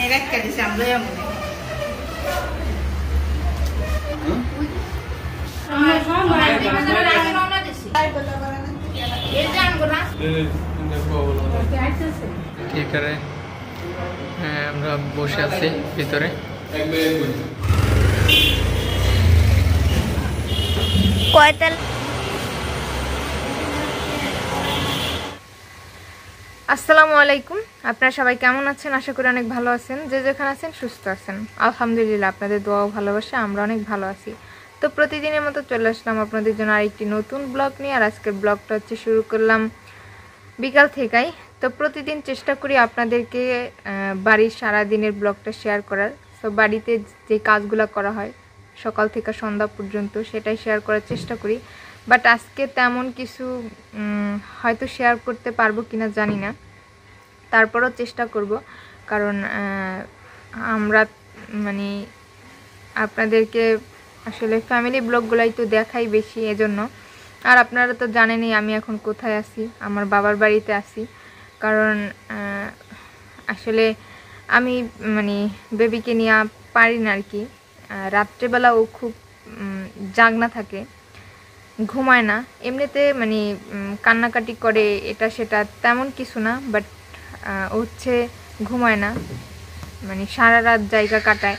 রেখে দিছি আমরা এমন ঠিক আছে আমরা বসে আছি ভিতরে কয়তাল আসসালামু আলাইকুম আপনারা সবাই কেমন আছেন আশা করি অনেক ভালো আছেন যে যেখানে আছেন সুস্থ আছেন আলহামদুলিল্লাহ আপনাদের দোয়া ও ভালোবাসা আমরা অনেক ভালো আছি তো প্রতিদিনের মতো চলে আসলাম আপনাদের জন্য আরেকটি নতুন ব্লগ নিয়ে আর আজকের ব্লগটা হচ্ছে শুরু করলাম বিকাল থেকেই তো প্রতিদিন চেষ্টা করি আপনাদেরকে বাড়ির সারা দিনের ব্লগটা শেয়ার করার সো বাড়িতে যে কাজগুলো করা হয় সকাল থেকে সন্ধ্যা পর্যন্ত সেটাই শেয়ার করার চেষ্টা করি বাট আজকে তেমন কিছু হয়তো শেয়ার করতে পারবো কিনা জানি না তারপরও চেষ্টা করব কারণ আমরা মানে আপনাদেরকে আসলে ফ্যামিলি ব্লগগুলাই তো দেখাই বেশি এজন্য আর আপনারা তো জানেনই আমি এখন কোথায় আছি আমার বাবার বাড়িতে আছি কারণ আসলে আমি মানে বেবিকে নিয়ে পারি না আর কি রাত্রেবেলা ও খুব জাগনা থাকে ঘুমায় না এমনিতে মানে কান্নাকাটি করে এটা সেটা তেমন কিছু না বাট হচ্ছে ঘুমায় না মানে সারা রাত জায়গা কাটায়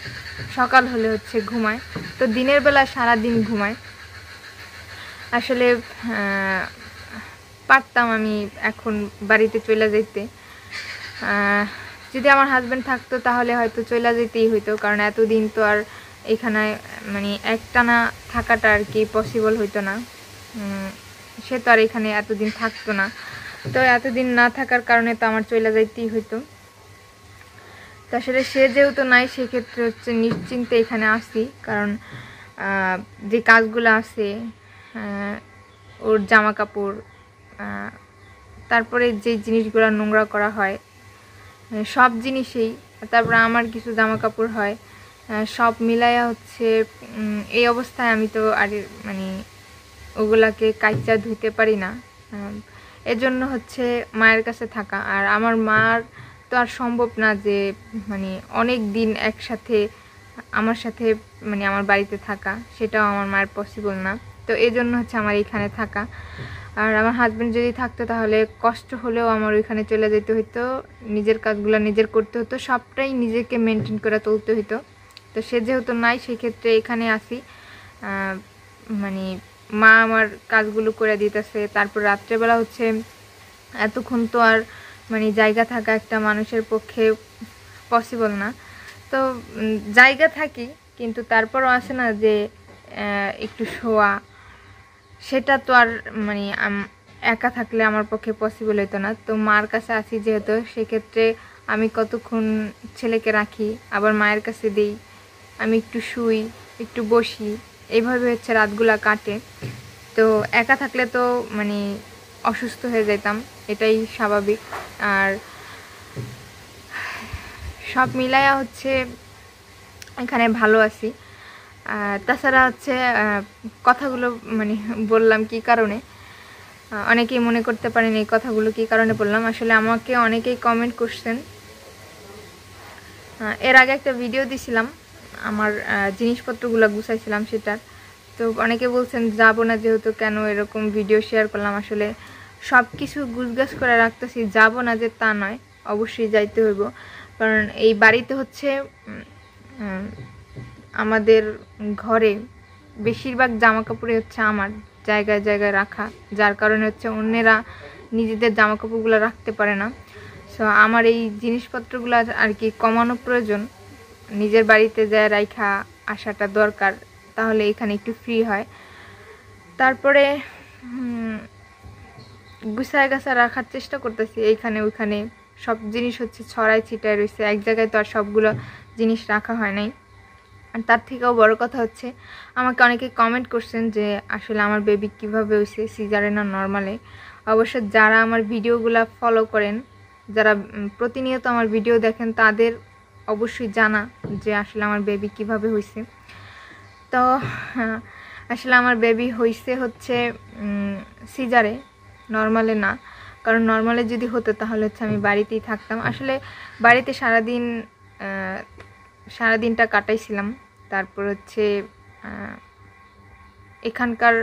সকাল হলে হচ্ছে ঘুমায় তো দিনের বেলা সারা দিন ঘুমায় আসলে পারতাম আমি এখন বাড়িতে চলে যেতে যদি আমার হাজব্যান্ড থাকতো তাহলে হয়তো চলে যেতেই হইতো কারণ এতদিন তো আর এখানে মানে একটানা থাকাটা আর কি পসিবল হইতো না সে তো আর এখানে এতদিন থাকতো না তো এতদিন না থাকার কারণে তো আমার চলে যাইতেই হইতো তো আসলে সে যেহেতু নাই সেক্ষেত্রে হচ্ছে নিশ্চিন্তে এখানে আসি কারণ যে কাজগুলো আছে ওর জামা কাপড় তারপরে যে জিনিসগুলো নোংরা করা হয় সব জিনিসেই তারপরে আমার কিছু জামা কাপড় হয় সব মিলাইয়া হচ্ছে এই অবস্থায় আমি তো আর মানে ওগুলাকে কাইচা ধুইতে পারি না এজন্য হচ্ছে মায়ের কাছে থাকা আর আমার মার তো আর সম্ভব না যে মানে অনেক দিন একসাথে আমার সাথে মানে আমার বাড়িতে থাকা সেটাও আমার মায়ের পসিবল না তো এজন্য হচ্ছে আমার এখানে থাকা আর আমার হাজব্যান্ড যদি থাকতো তাহলে কষ্ট হলেও আমার ওইখানে চলে যেতে হতো নিজের কাজগুলো নিজের করতে হতো সবটাই নিজেকে মেনটেন করে তুলতে হতো তো সে যেহেতু নাই সেক্ষেত্রে এখানে আসি মানে মা আমার কাজগুলো করে দিতেছে তারপর রাত্রেবেলা হচ্ছে এতক্ষণ তো আর মানে জায়গা থাকা একটা মানুষের পক্ষে পসিবল না তো জায়গা থাকি কিন্তু তারপরও আসে না যে একটু শোয়া সেটা তো আর মানে একা থাকলে আমার পক্ষে পসিবল হতো না তো মার কাছে আসি যেহেতু সেক্ষেত্রে আমি কতক্ষণ ছেলেকে রাখি আবার মায়ের কাছে দিই আমি একটু শুই একটু বসি এইভাবে হচ্ছে রাতগুলা কাটে তো একা থাকলে তো মানে অসুস্থ হয়ে যেতাম এটাই স্বাভাবিক আর সব মিলায়া হচ্ছে এখানে ভালো আছি তাছাড়া হচ্ছে কথাগুলো মানে বললাম কি কারণে অনেকেই মনে করতে পারেন এই কথাগুলো কি কারণে বললাম আসলে আমাকে অনেকেই কমেন্ট করছেন এর আগে একটা ভিডিও দিছিলাম আমার জিনিসপত্রগুলো গুছাইছিলাম সেটার তো অনেকে বলছেন যাবো না যেহেতু কেন এরকম ভিডিও শেয়ার করলাম আসলে সব কিছু গুছগাছ করে রাখতেছি যাবো না যে তা নয় অবশ্যই যাইতে হইব কারণ এই বাড়িতে হচ্ছে আমাদের ঘরে বেশিরভাগ জামা কাপড়ই হচ্ছে আমার জায়গায় জায়গায় রাখা যার কারণে হচ্ছে অন্যেরা নিজেদের জামা কাপড়গুলো রাখতে পারে না সো আমার এই জিনিসপত্রগুলো আর কি কমানো প্রয়োজন নিজের বাড়িতে যায় রাইখা আসাটা দরকার তাহলে এখানে একটু ফ্রি হয় তারপরে গুছায় গাছা রাখার চেষ্টা করতেছি এইখানে ওইখানে সব জিনিস হচ্ছে ছড়াই ছিটায় রয়েছে এক জায়গায় তো আর সবগুলো জিনিস রাখা হয় নাই আর তার থেকেও বড় কথা হচ্ছে আমাকে অনেকে কমেন্ট করছেন যে আসলে আমার বেবি কিভাবে হয়েছে সিজারে না নর্মালে অবশ্য যারা আমার ভিডিওগুলো ফলো করেন যারা প্রতিনিয়ত আমার ভিডিও দেখেন তাদের অবশ্যই জানা যে আসলে আমার বেবি কিভাবে হয়েছে তো আসলে আমার বেবি হয়েছে হচ্ছে সিজারে নর্মালে না কারণ নর্মালে যদি হতো তাহলে হচ্ছে আমি বাড়িতেই থাকতাম আসলে বাড়িতে সারাদিন সারাদিনটা কাটাইছিলাম। তারপর হচ্ছে এখানকার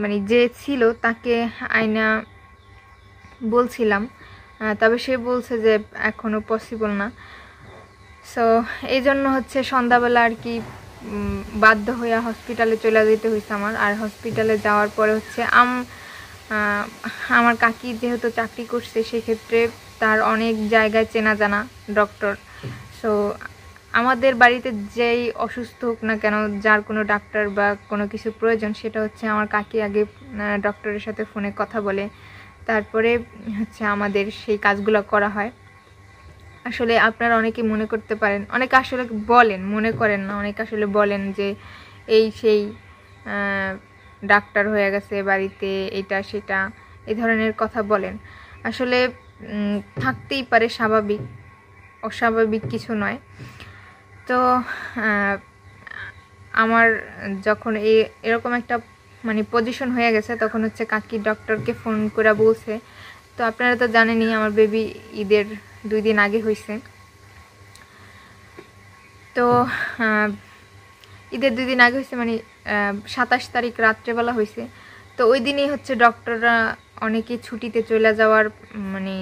মানে যে ছিল তাকে আয়না বলছিলাম, তবে সে বলছে যে এখনও পসিবল না। সো এই জন্য হচ্ছে সন্ধ্যাবেলা আর কি বাধ্য হয়ে হসপিটালে চলে যেতে হয়েছে আমার। আর হসপিটালে যাওয়ার পরে হচ্ছে আমার কাকি যেহেতু চাকরি করছে সেক্ষেত্রে তার অনেক জায়গায় চেনা জানা ডক্টর। সো আমাদের বাড়িতে যেই অসুস্থ হোক না কেন, যার কোনো ডাক্তার বা কোনো কিছু প্রয়োজন, সেটা হচ্ছে আমার কাকি আগে ডক্টরের সাথে ফোনে কথা বলে তারপরে হচ্ছে আমাদের সেই কাজগুলো করা হয়। আসলে আপনারা অনেকে মনে করতে পারেন, অনেকে আসলে বলেন, মনে করেন না, অনেকে আসলে বলেন যে এই সেই ডাক্তার হয়ে গেছে বাড়িতে, এটা সেটা এই ধরনের কথা বলেন। আসলে থাকতেই পারে, স্বাভাবিক, অস্বাভাবিক কিছু নয়। তো আমার যখন এরকম একটা মানে পজিশন হয়ে গেছে তখন হচ্ছে কাকি ডক্টরকে ফোন করে বলছে। তো আপনারা তো জানেনই আমার বেবি ঈদের 2 দিন আগে হয়েছে। তো ঈদের 2 দিন আগে হয়েছে মানে 27 তারিখ রাত্রেবেলা হয়েছে। তো ওই দিনই হচ্ছে ডক্টররা অনেকে ছুটিতে চলে যাওয়ার মানে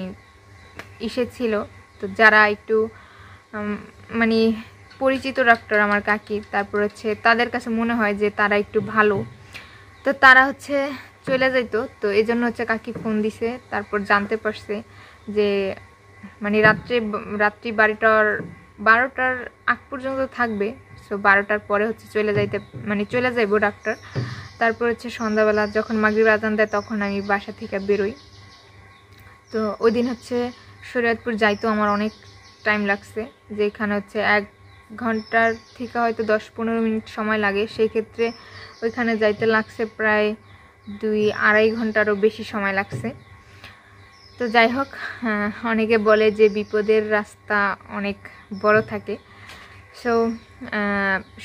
ছিল। তো যারা একটু মানে পরিচিত ডক্টর আমার কাকি, তারপর হচ্ছে তাদের কাছে মনে হয় যে তারা একটু ভালো, তো তারা হচ্ছে চলে যাইতো। তো এই জন্য হচ্ছে কাকি ফোন দিছে। তারপর জানতে পারছে যে মানে রাত্রি 12টার আগ পর্যন্ত থাকবে। সো 12টার পরে হচ্ছে চলে যাইবো ডাক্তার। তারপর হচ্ছে সন্ধ্যাবেলা যখন মাগরিব আজান দেয় তখন আমি বাসা থেকে বেরোই। তো ওই দিন হচ্ছে শরীয়তপুর যাইতো আমার অনেক টাইম লাগছে, যে এখানে হচ্ছে 1 ঘন্টার থেকে হয়তো 10-15 মিনিট সময় লাগে। সেই ক্ষেত্রে ওইখানে যাইতে লাগছে প্রায় 2-2.5 ঘন্টারও বেশি সময় লাগছে। তো যাই হোক, অনেকে বলে যে বিপদের রাস্তা অনেক বড় থাকে। সো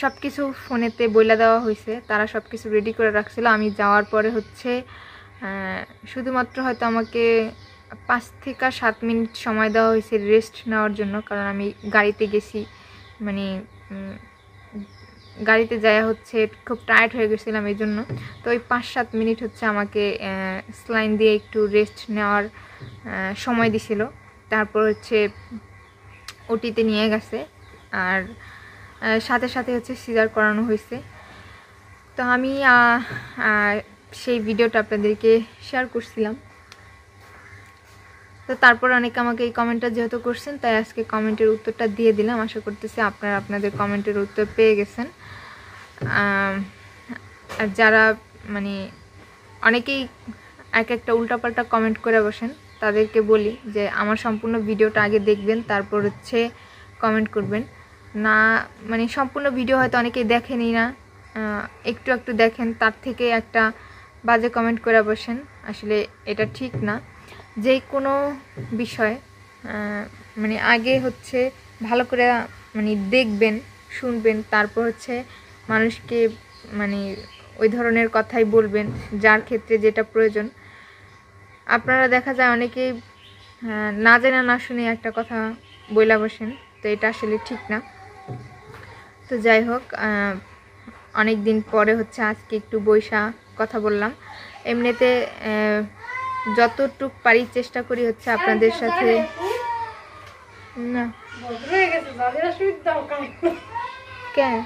সব কিছু ফোনেতে বলে দেওয়া হয়েছে, তারা সব কিছু রেডি করে রাখছিল। আমি যাওয়ার পরে হচ্ছে শুধুমাত্র হয়তো আমাকে 5 থেকে 7 মিনিট সময় দেওয়া হয়েছে রেস্ট নেওয়ার জন্য, কারণ আমি গাড়িতে গেছি, মানে গাড়িতে যাওয়া হচ্ছে খুব টায়ার্ড হয়ে গেছিলাম এই জন্য। তো ওই 5-7 মিনিট হচ্ছে আমাকে স্লাইন দিয়ে একটু রেস্ট নেওয়ার সময় দিছিল। তারপর হচ্ছে ওটিতে নিয়ে গেছে, আর সাথে সাথে হচ্ছে সিজার করানো হয়েছে। তো আমি সেই ভিডিওটা আপনাদেরকে শেয়ার করছিলাম। তো তারপর অনেকে আমাকে এই কমেন্টটা যেহেতু করছেন, তাই আজকে কমেন্টের উত্তরটা দিয়ে দিলাম। আশা করতেছি আপনারা আপনাদের কমেন্টের উত্তর পেয়ে গেছেন। আর যারা মানে অনেকেই এক একটা উল্টাপাল্টা কমেন্ট করে বসেন, তাদেরকে বলি যে আমার সম্পূর্ণ ভিডিওটা আগে দেখবেন, তারপর হচ্ছে কমেন্ট করবেন। না মানে সম্পূর্ণ ভিডিও হয়তো অনেকেই দেখেনি না, একটু একটু দেখেন, তার থেকে একটা বাজে কমেন্ট করে বসেন। আসলে এটা ঠিক না। যে কোনো বিষয় মানে আগে হচ্ছে ভালো করে মানে দেখবেন, শুনবেন, তারপর হচ্ছে মানুষকে মানে ওই ধরনের কথাই বলবেন যার ক্ষেত্রে যেটা প্রয়োজন। আপনারা দেখা যায় অনেকেই না জেনে না শুনে একটা কথা বইলা বসেন, তো এটা আসলে ঠিক না। তো যাই হোক, অনেক দিন পরে হচ্ছে আজকে একটু বইসা কথা বললাম। এমনিতে যতটুক পারি চেষ্টা করি হচ্ছে আপনাদের সাথে। না কেন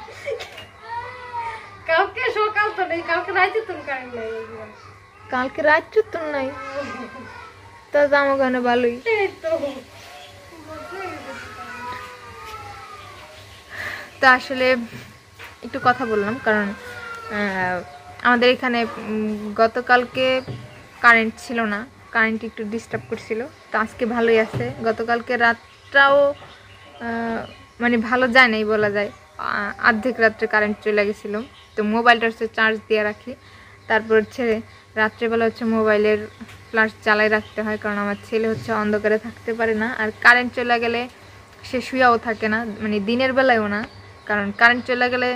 কালকে রাত্রে তো নাই, তা জামা গানে ভালোই। তা আসলে একটু কথা বললাম, কারণ আমাদের এখানে গতকালকে কারেন্ট ছিল না, কারেন্ট একটু ডিস্টার্ব করছিল। তো আজকে ভালোই আছে। গতকালকে রাতটাও মানে ভালো যায় নাই বলা যায়, অর্ধেক রাত্রে কারেন্ট চলে গেছিলো। তো মোবাইলটা হচ্ছে চার্জ দিয়ে রাখি, তারপর হচ্ছে রাত্রেবেলা হচ্ছে মোবাইলের ফ্ল্যাশ জ্বালাই রাখতে হয়, কারণ আমার ছেলে হচ্ছে অন্ধকারে থাকতে পারে না। আর কারেন্ট চলে গেলে সে শুয়াও থাকে না, মানে দিনের বেলায়ও না, কারণ কারেন্ট চলে গেলে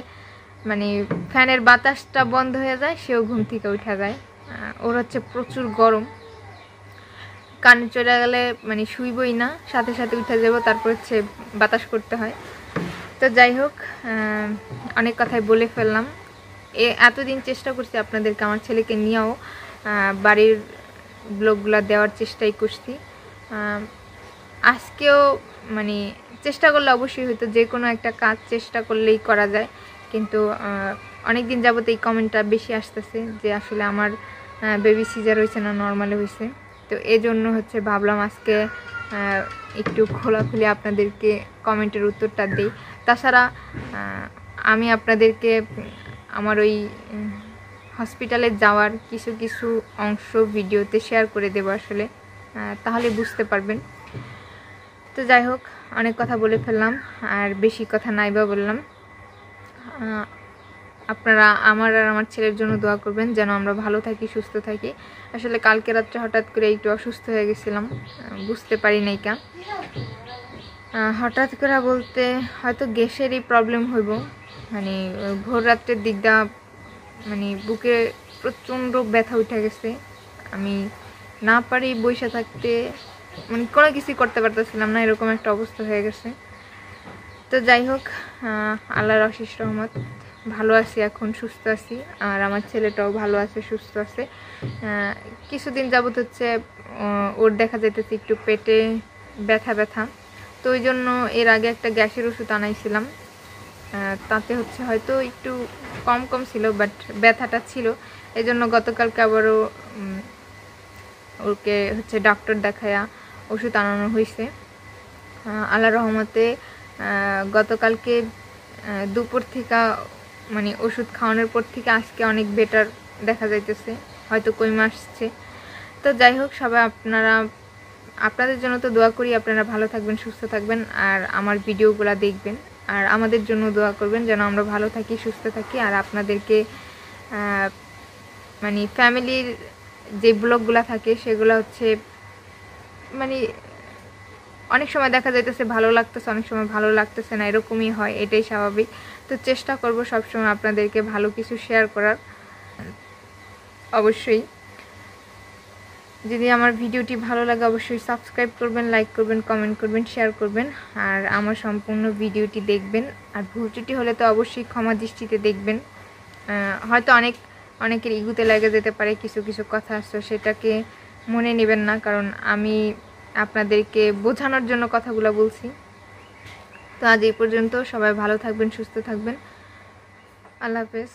মানে ফ্যানের বাতাসটা বন্ধ হয়ে যায়, সেও ঘুম থেকে উঠে যায়। ওর হচ্ছে প্রচুর গরম। কানে চলে গেলে মানে শুইবই না, সাথে সাথে উঠে যাব, তারপর হচ্ছে বাতাস করতে হয়। তো যাই হোক, অনেক কথাই বলে ফেললাম। এতদিন চেষ্টা করছি আপনাদেরকে আমার ছেলেকে নিয়েও বাড়ির ব্লগগুলো দেওয়ার চেষ্টাই করছি। আজকেও মানে চেষ্টা করলে অবশ্যই হয়তো, যে কোনো একটা কাজ চেষ্টা করলেই করা যায়, কিন্তু অনেক দিন যাবত এই কমেন্টটা বেশি আসতেছে যে আসলে আমার বেবি সিজার হয়েছে না নর্মালি হয়েছে। তো এই জন্য হচ্ছে ভাবলাম আজকে একটু খোলাখুলি আপনাদেরকে কমেন্টের উত্তরটা দিই। তাছাড়া আমি আপনাদেরকে আমার ওই হসপিটালে যাওয়ার কিছু কিছু অংশ ভিডিওতে শেয়ার করে দেবো আসলে, তাহলে বুঝতে পারবেন। তো যাই হোক, অনেক কথা বলে ফেললাম, আর বেশি কথা নাইবা বললাম। আপনারা আমার আর আমার ছেলের জন্য দোয়া করবেন যেন আমরা ভালো থাকি, সুস্থ থাকি। আসলে কালকে রাত্রে হঠাৎ করে একটু অসুস্থ হয়ে গেছিলাম, বুঝতে পারি নাই কেন। হঠাৎ করে বলতে হয়তো গ্যাসেরই প্রবলেম হইব, মানে ভোর রাত্রের দিকটা মানে বুকে প্রচণ্ড ব্যথা উঠে গেছে। আমি না পারি বসে থাকতে, মানে কোনো কিছুই করতে পারতেছিলাম না, এরকম একটা অবস্থা হয়ে গেছে। তো যাই হোক, আল্লাহর অশেষ রহমত, ভালো আছি এখন, সুস্থ আছি, আর আমার ছেলেটাও ভালো আছে, সুস্থ আছে। কিছুদিন যাবত হচ্ছে ওর দেখা যাইতেছে একটু পেটে ব্যথা ব্যথা, তো ওই জন্য এর আগে একটা গ্যাসের ওষুধ আনাইছিলাম, তাতে হচ্ছে হয়তো একটু কম কম ছিল, বাট ব্যথাটা ছিল। এই জন্য গতকালকে আবারও ওকে হচ্ছে ডক্টর দেখায়া ওষুধ আনানো হয়েছে। আল্লাহর রহমতে গতকালকে দুপুর থেকে মানে ওষুধ খাওয়ানোর পর থেকে আজকে অনেক বেটার দেখা যাইতেছে, হয়তো কমে আসছে। তো যাই হোক, সবাই আপনাদের জন্য তো দোয়া করি, আপনারা ভালো থাকবেন, সুস্থ থাকবেন, আর আমার ভিডিওগুলো দেখবেন, আর আমাদের জন্য দোয়া করবেন যেন আমরা ভালো থাকি, সুস্থ থাকি। আর আপনাদেরকে মানে ফ্যামিলির যে ব্লগগুলো থাকে সেগুলো হচ্ছে মানে অনেক সময় দেখা যাইতেছে ভালো লাগতেছে, অনেক সময় ভালো লাগতেছে না, এরকমই হয়, এটাই স্বাভাবিক। তো চেষ্টা করব সবসময় আপনাদেরকে ভালো কিছু শেয়ার করার। অবশ্যই যদি আমার ভিডিওটি ভালো লাগে অবশ্যই সাবস্ক্রাইব করবেন, লাইক করবেন, কমেন্ট করবেন, শেয়ার করবেন, আর আমার সম্পূর্ণ ভিডিওটি দেখবেন। আর ভুল ত্রুটি হলে তো অবশ্যই ক্ষমা দৃষ্টিতে দেখবেন। হয়তো অনেকের ইগুতে লেগে যেতে পারে কিছু কিছু কথা, আসছে সেটাকে মনে নেবেন না, কারণ আমি আপনাদেরকে বোঝানোর জন্য কথাগুলো বলছি। তো আজ এই পর্যন্ত, সবাই ভালো থাকবেন, সুস্থ থাকবেন, আল্লাহ হাফেজ।